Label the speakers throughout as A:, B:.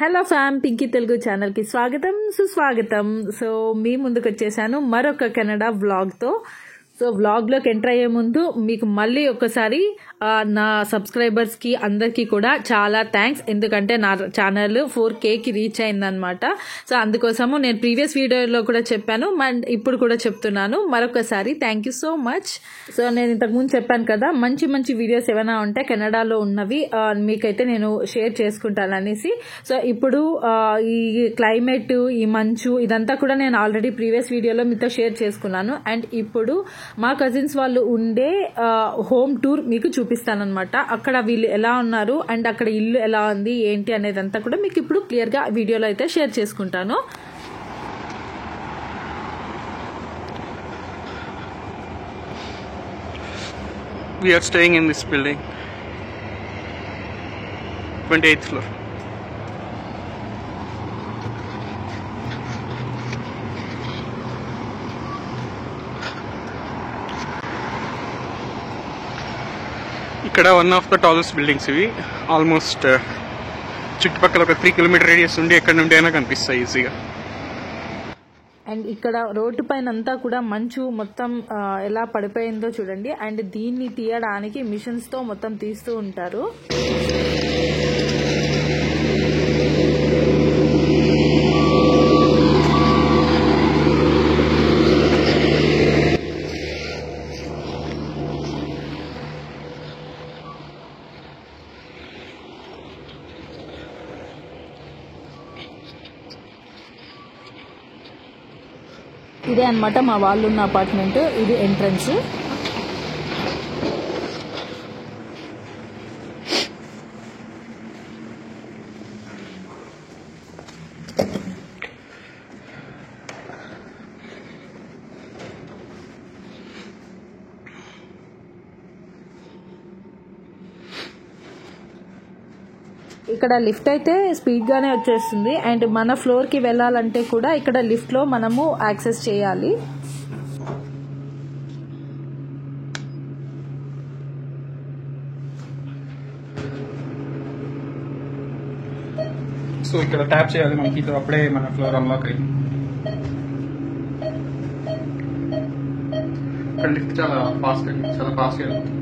A: Hello ఫ్యామ్, పింకీ తెలుగు ఛానల్కి స్వాగతం సుస్వాగతం. సో మీ ముందుకు వచ్చేసాను మరొక కెనడా వ్లాగ్తో. సో వ్లాగ్లోకి ఎంటర్ అయ్యే ముందు మీకు మళ్ళీ ఒకసారి నా సబ్స్క్రైబర్స్కి అందరికీ కూడా చాలా థ్యాంక్స్. ఎందుకంటే నా ఛానల్ 4Kకి రీచ్ అయిందనమాట. సో అందుకోసము నేను ప్రీవియస్ వీడియోలో కూడా చెప్పాను అండ్ ఇప్పుడు కూడా చెప్తున్నాను మరొకసారి thank you so much. So నేను ఇంతకుముందు చెప్పాను కదా, మంచి మంచి వీడియోస్ ఏమైనా ఉంటే కెనడాలో ఉన్నవి మీకైతే నేను షేర్ చేసుకుంటాను అనేసి. సో ఇప్పుడు ఈ క్లైమేట్, ఈ మంచు ఇదంతా కూడా నేను ఆల్రెడీ ప్రీవియస్ వీడియోలో మీతో షేర్ చేసుకున్నాను. అండ్ ఇప్పుడు మా కజిన్స్ వాళ్ళు ఉండే హోమ్ టూర్ మీకు చూపిస్తానన్నమాట. అక్కడ వీళ్ళు ఎలా ఉన్నారు అండ్ అక్కడ ఇల్లు ఎలా ఉంది ఏంటి అనేదంతా కూడా మీకు ఇప్పుడు క్లియర్గా వీడియోలో అయితే షేర్ చేసుకుంటాను.
B: We are staying in this building, 28th floor. ఇక్కడ one of the tallest buildings ఇవి. ఆల్మోస్ట్ చుట్టుపక్కల ఒక 3 కిలోమీటర్ రేడియస్ నుండి ఎక్కడి నుండి అయినా కనిపిస్తాయి ఈజీగా.
A: అండ్ ఇక్కడ రోడ్డు పైన అంతా కూడా మంచు మొత్తం ఎలా పడిపోయిందో చూడండి. అండ్ దీన్ని తీయడానికి మిషన్స్ తో మొత్తం తీస్తూ ఉంటారు. ఇదే అన్నమాట మా వాళ్ళు ఉన్న అపార్ట్మెంట్. ఇది ఎంట్రన్స్. ఇక్కడ లిఫ్ట్ అయితే స్పీడ్ గానే వచ్చేస్తుంది. అండ్ మన ఫ్లోర్ కి వెళ్ళాలంటే కూడా ఇక్కడ లిఫ్ట్ లో మనము యాక్సెస్ చేయాలి.
B: సో ఇక్కడ ట్యాప్ చేయాలి మనకి, అప్పుడే మన ఫ్లోర్ అన్లాక్ అయ్యింది. ఇక్కడ లిఫ్ట్ చాలా ఫాస్ట్ వెళ్తుంది.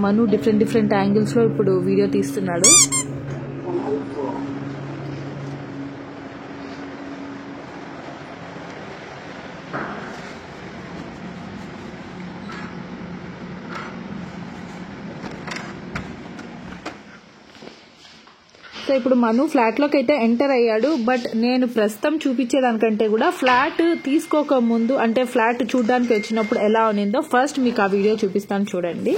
A: మను డిఫరెంట్ యాంగిల్స్ లో ఇప్పుడు వీడియో తీస్తున్నాడు. సో ఇప్పుడు మను ఫ్లాట్ లోకి అయితే ఎంటర్ అయ్యాడు. బట్ నేను ప్రస్తుతం చూపించేదానికంటే కూడా ఫ్లాట్ తీసుకోక ముందు, అంటే ఫ్లాట్ చూడడానికి వచ్చినప్పుడు ఎలా ఉన్నిందో ఫస్ట్ మీకు ఆ వీడియో చూపిస్తాను చూడండి.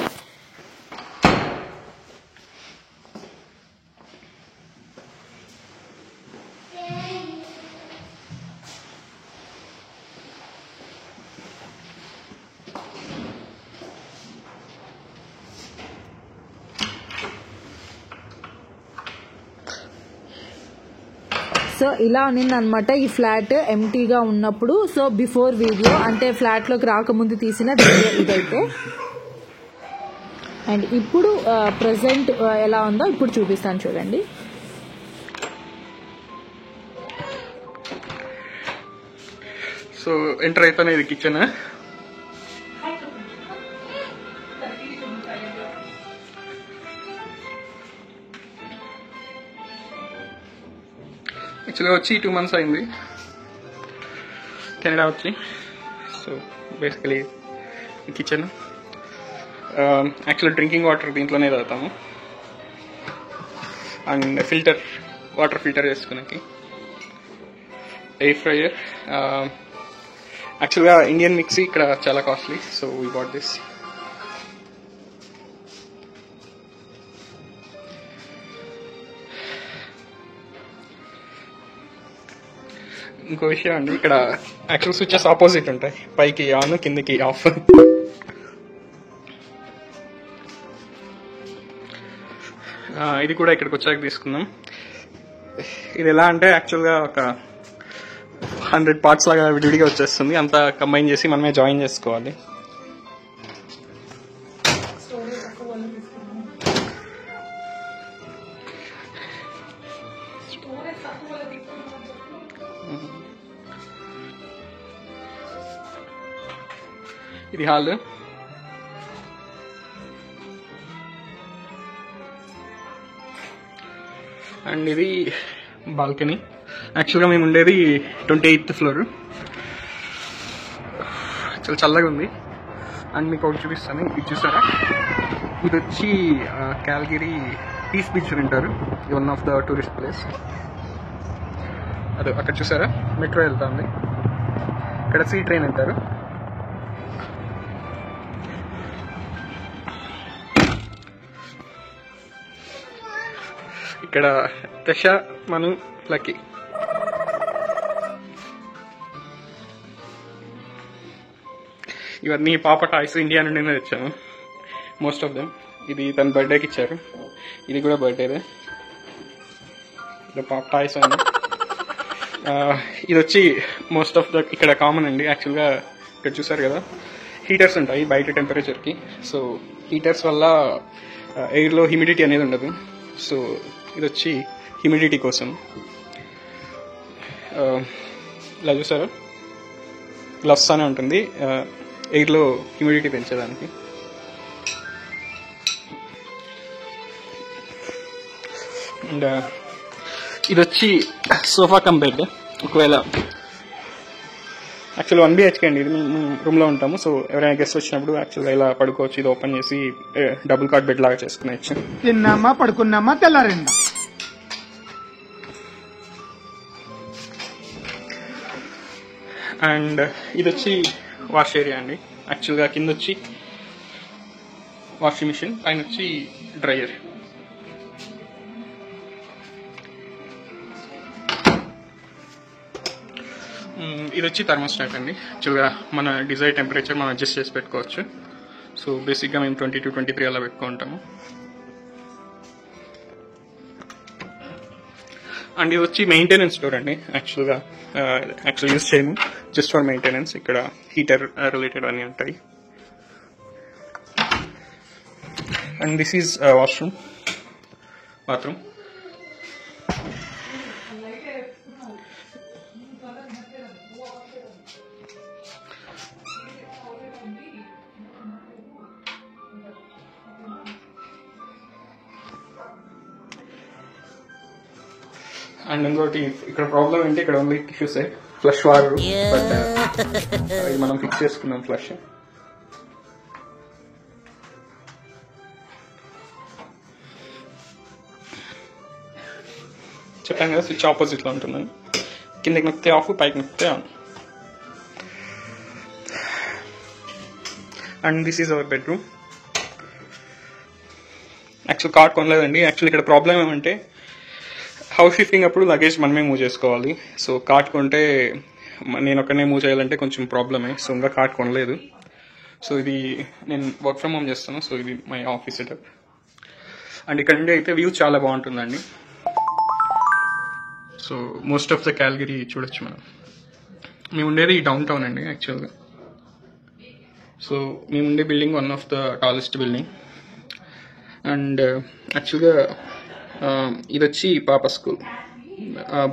A: సో ఇలా ఉన్నింది అనమాట ఈ ఫ్లాట్ ఎంటీగా ఉన్నప్పుడు. సో బిఫోర్ వీడియో, అంటే ఫ్లాట్ లోకి రాకముందు తీసిన వీడియో ఇదైతే. అండ్ ఇప్పుడు ప్రెసెంట్ ఎలా ఉందో ఇప్పుడు చూపిస్తాను చూడండి.
B: సో ఎంటర్ అయిపోయిన ఇది కిచెన్. యాక్చువల్గా వచ్చి 2 months అయింది కెనడా వచ్చి. So basically kitchen. Actual drinking water దీంట్లోనే తాగుతాము. అండ్ వాటర్ ఫిల్టర్ చేసుకునేకి ఎయిర్ ఫ్రైయర్. యాక్చువల్గా ఇండియన్ మిక్సీ ఇక్కడ చాలా costly, so we got this. ఇంకో విషయం అండి, ఇక్కడ యాక్చువల్ స్విచెస్ ఆపోజిట్ ఉంటాయి, పైకి ఆన్ కిందకి ఆఫ్. ఇది కూడా ఇక్కడికి వచ్చాక తీసుకున్నాం. ఇది ఎలా అంటే యాక్చువల్గా ఒక 100 పార్ట్స్ లాగా విడివిడిగా వచ్చేస్తుంది, అంతా కంబైన్ చేసి మనమే జాయిన్ చేసుకోవాలి. ఇది హాల్, అండ్ ఇది బాల్కనీ. యాక్చువల్గా మేము ఉండేది 28th ఫ్లోర్. చాలా చల్లగా ఉంది. అండ్ మీకు ఒకటి చూపిస్తాను, ఇది చూసారా, ఇది వచ్చి క్యాల్గరీ పీస్ బీచ్ అంటారు, one of the tourist place. అదే అక్కడ చూసారా మెట్రో వెళ్తుంది, ఇక్కడ సీ ట్రైన్ అంటారు. ఇక్కడ దశ మను లక్కీ. ఇవన్నీ పాప టాయ్స్ ఇండియా నుండి తెచ్చాను, మోస్ట్ ఆఫ్ దెమ్. ఇది తన బర్త్డేకి ఇచ్చారు, ఇది కూడా బర్త్డేదే. పాప టాయ్స్ అన్నీ. ఇది వచ్చి మోస్ట్ ఆఫ్ ద ఇక్కడ కామన్ అండి. యాక్చువల్గా ఇక్కడ చూసారు కదా, హీటర్స్ ఉంటాయి బయట టెంపరేచర్కి. సో హీటర్స్ వల్ల ఎయిర్లో హ్యూమిడిటీ అనేది ఉండదు. సో ఇది వచ్చి హ్యూమిడిటీ కోసం. ఇలా చూసారా, గ్లవ్స్ అనే ఉంటుంది ఎయిర్లో హ్యూమిడిటీ పెంచేదానికి. అండ్ ఇది వచ్చి సోఫా కమ్ బెడ్. ఒకవేళ యాక్చువల్ 1 BHK అండి, ఇది మేము రూమ్లో ఉంటాము. సో ఎవరైనా గెస్ట్ వచ్చినప్పుడు యాక్చువల్గా ఇలా పడుకోవచ్చు. ఇది ఓపెన్ చేసి డబుల్ కాట్ బెడ్ లాగా చేసుకునేచ్చు.
C: తిన్నామా పడుకున్నామా తెల్లారిందా.
B: అండ్ ఇది వచ్చి వాష్ ఏరియా అండి. యాక్చువల్గా కింద వచ్చి వాషింగ్ మిషన్, పైన వచ్చి డ్రైయర్. ఇది వచ్చి థర్మోస్టాట్ అండి. యాక్చువల్గా మన డిజైర్ టెంపరేచర్ మనం అడ్జస్ట్ చేసి పెట్టుకోవచ్చు. సో బేసిక్గా మేము 22, 23 అలా పెట్టుకుంటాము. అండ్ ఇది వచ్చి మెయింటెనెన్స్ స్టోర్ అండి. యాక్చువల్గా యూజ్ చేయము, జస్ట్ ఫర్ మెయింటెనెన్స్. ఇక్కడ హీటర్ రిలేటెడ్ అన్నీ ఉంటాయి. And this is washroom, bathroom. And ఇంకోటి ఇక్కడ ప్రాబ్లం ఏంటి, ఇక్కడ ఓన్లీ టిష్యూసే, ఫ్లష్ వాడరు. బట్ ఇది మనం ఫిక్స్ చేసుకున్నాం ఫ్లష్. చెప్పాను కదా, స్విచ్ ఆపోజిట్లో ఉంటుందని. కిందకి నొక్కితే ఆఫ్, పైకి నొక్కితే on. And this is our bedroom. Actual card కొనలేదండి. యాక్చువల్ ఇక్కడ ప్రాబ్లం ఏమంటే, హౌస్ షిఫ్టింగ్ అప్పుడు లగేజ్ మనమే మూవ్ చేసుకోవాలి. సో కార్ట్ కొంటే నేను ఒక్కనే మూవ్ చేయాలంటే కొంచెం ప్రాబ్లమే. సో ఇంకా కార్ట్ కొనలేదు. సో ఇది నేను వర్క్ ఫ్రమ్ హోమ్ చేస్తాను. సో ఇది మై ఆఫీస్ సెటప్. అండ్ ఇక్కడ నుండి అయితే వ్యూ చాలా బాగుంటుందండి. So most of the Calgary చూడొచ్చు మనం. మేము ఉండేది డౌన్ టౌన్ అండి యాక్చువల్గా. సో మేము ఉండే building one of the tallest building. And యాక్చువల్గా ఇది వచ్చి పాప స్కూల్,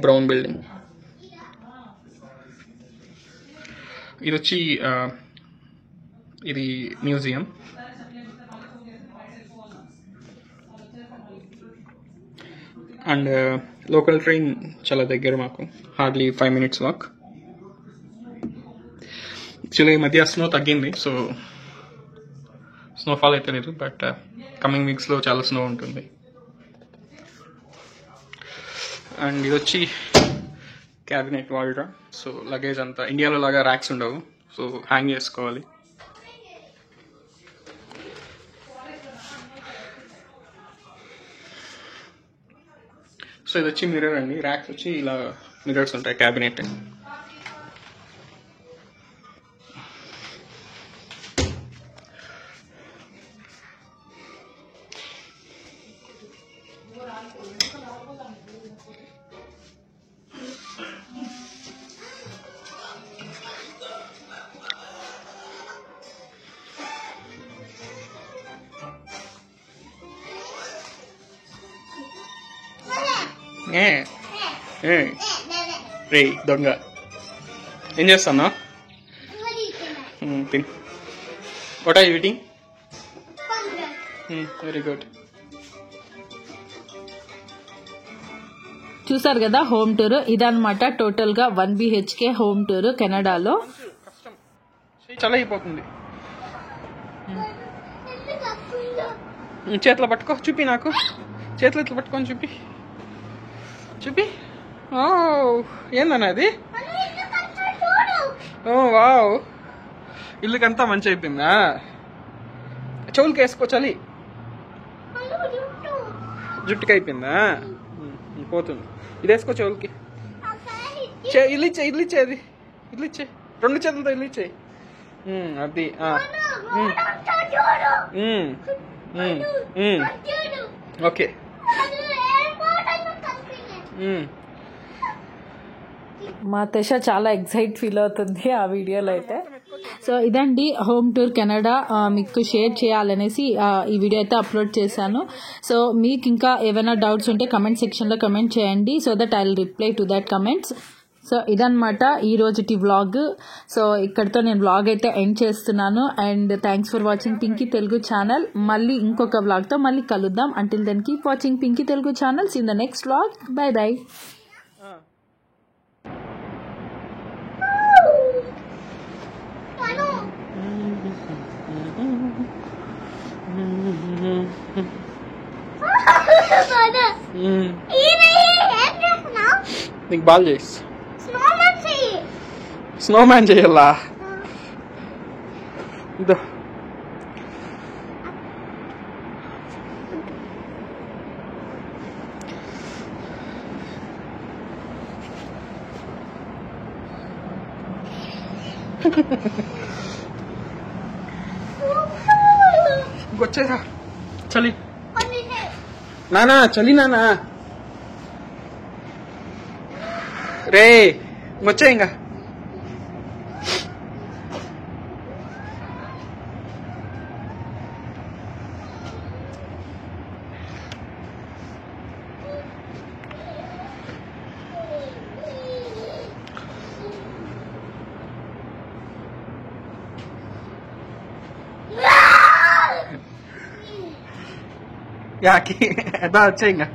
B: బ్రౌన్ బిల్డింగ్. ఇది వచ్చి ఇది మ్యూజియం. అండ్ లోకల్ ట్రైన్ చాలా దగ్గర మాకు, హార్డ్లీ 5 minutes వాక్. యాక్చువల్లీ ఈ మధ్య స్నో తగ్గింది. సో స్నోఫాల్ అయితే లేదు, బట్ కమింగ్ వీక్స్లో చాలా స్నో ఉంటుంది. అండ్ ఇది వచ్చి క్యాబినెట్ వాల్డ్రా. సో లగేజ్ అంతా ఇండియాలో లాగా ర్యాక్స్ ఉండవు, సో హ్యాంగ్ చేసుకోవాలి. సో ఇది వచ్చి మిర్రర్ అండి. ర్యాక్స్ వచ్చి ఇలా మిర్రర్స్ ఉంటాయి క్యాబినెట్. రే దొంగ ఏం చేస్తాను తిని what are you eating very good
A: చూసారు కదా హోమ్ టూర్ ఇదన్నమాట టోటల్ గా 1 BHK హోమ్ టూర్ కెనడాలో.
B: చాలా అయిపోతుంది. చేతిలో పట్టుకో చూపి నాకు చేతిలో ఇట్లా పట్టుకొని చూపి చూపి ఏందన్నా అది వావ్ ఇల్లుకంతా మంచి అయిపోయిందా చెవులకి వేసుకో చలి జుట్టుకి అయిపోయిందా పోతుంది ఇది వేసుకో చెవులకి ఇల్లు ఇచ్చే అది ఇల్లు ఇచ్చే 2 చేతులతో ఇల్లు ఇచ్చే అది ఓకే
A: మా తెష చాలా ఎక్సైట్ ఫీల్ అవుతుంది ఆ వీడియోలో అయితే. సో ఇదండి హోమ్ టూర్ కెనడా మీకు షేర్ చేయాలనేసి ఈ వీడియో అయితే అప్లోడ్ చేశాను. సో మీకు ఇంకా ఏమైనా డౌట్స్ ఉంటే కమెంట్ సెక్షన్లో కమెంట్ చేయండి so that I will reply to that comments. So ఇదన్నమాట ఈ రోజుటి వ్లాగ్. సో ఇక్కడితో నేను వ్లాగ్ అయితే ఎండ్ చేస్తున్నాను. And thanks for watching Pinky Telugu channel. మళ్ళీ ఇంకొక వ్లాగ్తో మళ్ళీ కలుద్దాం. Until then keep watching Pinky Telugu channels in the next vlog. Bye bye.
B: నీకు బాల్ చేసి స్నోమ్యాన్ చేయాలా ఇదో ఇంకొచ్చేదా చలి నానా చలి నానా రే వచ్చే ఇంకా యాకి ఎదా వచ్చే ఇంకా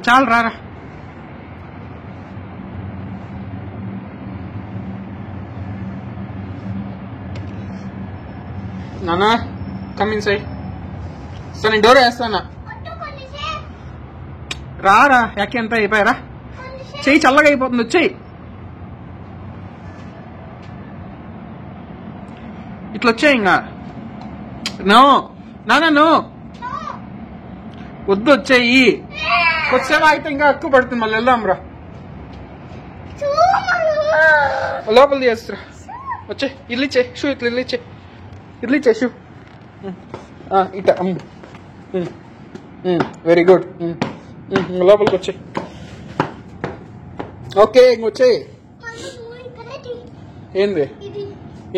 B: చాలు రారా నానా కమ్ ఇన్ సైడ్ సరే నేను డోర్ వేస్తానా రారా యాకి ఎంత అయిపోయారా చెయ్యి చల్లగా అయిపోతుంది వచ్చేయి ఇట్లా వచ్చాయి ఇంకా నో నానా నో వద్దు వచ్చాయి కొద్దిసేపు ఆగితే ఇంకా ఎక్కువ పడుతుంది మళ్ళీ వెళ్దాం రా లోపల చేస్తురా వచ్చే ఇల్లు ఇచ్చే షూ ఇట్లా ఇల్లు ఇచ్చే షూ ఇట వెరీ గుడ్ లోపలికి వచ్చే ఓకే ఇంకొచ్చే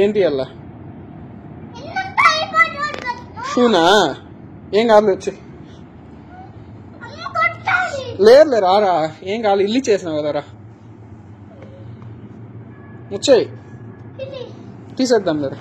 B: ఏంటి అలా షూనా ఏం కాదు వచ్చే లేదు రారా ఏం కావాలి ఇల్లు చేసినావు కదా రా వచ్చాయి తీసేద్దాం లేరా